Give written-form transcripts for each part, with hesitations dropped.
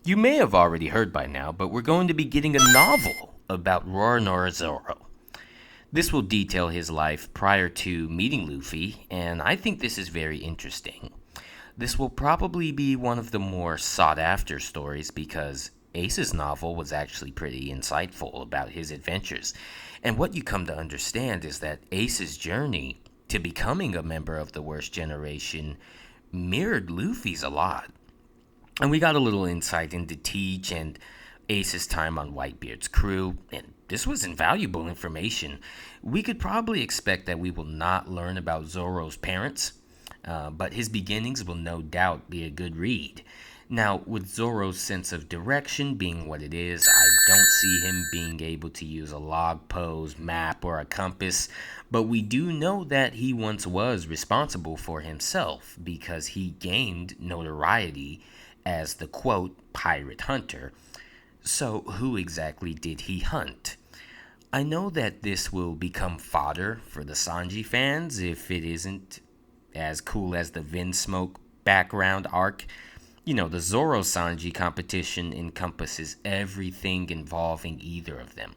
You may have already heard by now, but we're going to be getting a novel about Roronoa Zoro. This will detail his life prior to meeting Luffy, and I think this is very interesting. This will probably be one of the more sought after stories because Ace's novel was actually pretty insightful about his adventures. And what you come to understand is that Ace's journey to becoming a member of the worst generation mirrored Luffy's a lot. And we got a little insight into Teach and Ace's time on Whitebeard's crew, and this was invaluable information. We could probably expect that we will not learn about Zoro's parents, but his beginnings will no doubt be a good read. Now, with Zoro's sense of direction being what it is, I don't see him being able to use a log pose, map, or a compass, but we do know that he once was responsible for himself because he gained notoriety as the quote, pirate hunter. So, who exactly did he hunt? I know that this will become fodder for the Sanji fans if it isn't as cool as the Vinsmoke background arc. You know, the Zoro Sanji competition encompasses everything involving either of them.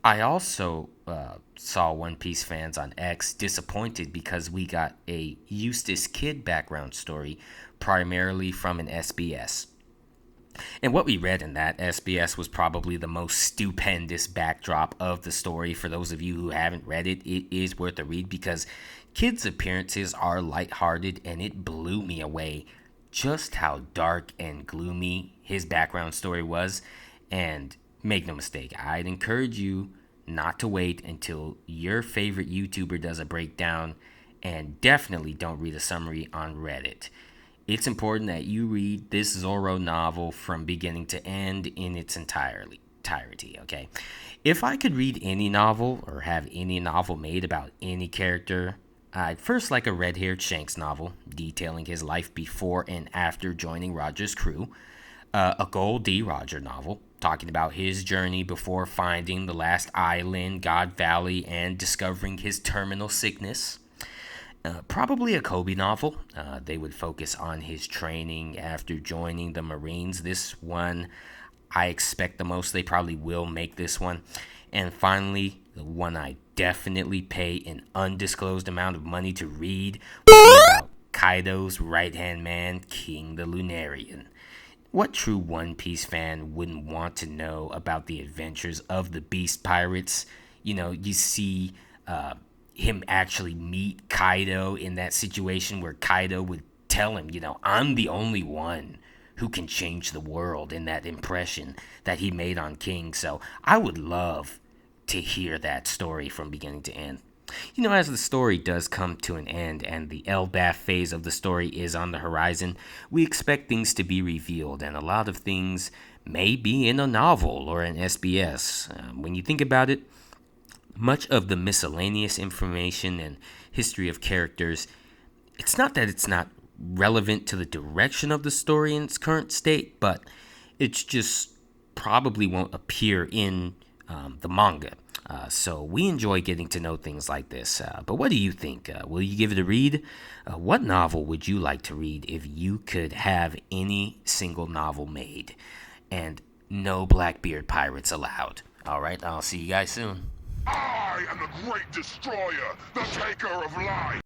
I also saw One Piece fans on X disappointed because we got a Eustace Kid background story primarily from an SBS. And what we read in that SBS was probably the most stupendous backdrop of the story. For those of you who haven't read it, it is worth a read because Kid's appearances are lighthearted and it blew me away just how dark and gloomy his background story was. And make no mistake, I'd encourage you not to wait until your favorite YouTuber does a breakdown, and definitely don't read a summary on Reddit. It's important that you read this Zoro novel from beginning to end in its entirety, okay? If I could read any novel or have any novel made about any character, I'd first like a red-haired Shanks novel detailing his life before and after joining Roger's crew, a Gold D. Roger novel talking about his journey before finding the last island, God Valley, and discovering his terminal sickness. Probably a Kobe novel. They would focus on his training after joining the Marines. This one, I expect the most. They probably will make this one. And finally, the one I definitely pay an undisclosed amount of money to read would be about Kaido's right-hand man, King the Lunarian. What true One Piece fan wouldn't want to know about the adventures of the Beast Pirates? You know, you see him actually meet Kaido in that situation where Kaido would tell him, I'm the only one who can change the world, in that impression that he made on King. So I would love to hear that story from beginning to end. As the story does come to an end and the Elbaf phase of the story is on the horizon, we expect things to be revealed, and a lot of things may be in a novel or an SBS. When you think about it, much of the miscellaneous information and history of characters, it's not that it's not relevant to the direction of the story in its current state, but it's just probably won't appear in the manga. So we enjoy getting to know things like this. But what do you think? Will you give it a read? What novel would you like to read if you could have any single novel made? And no Blackbeard pirates allowed. All right, I'll see you guys soon. I am the great destroyer, the taker of life.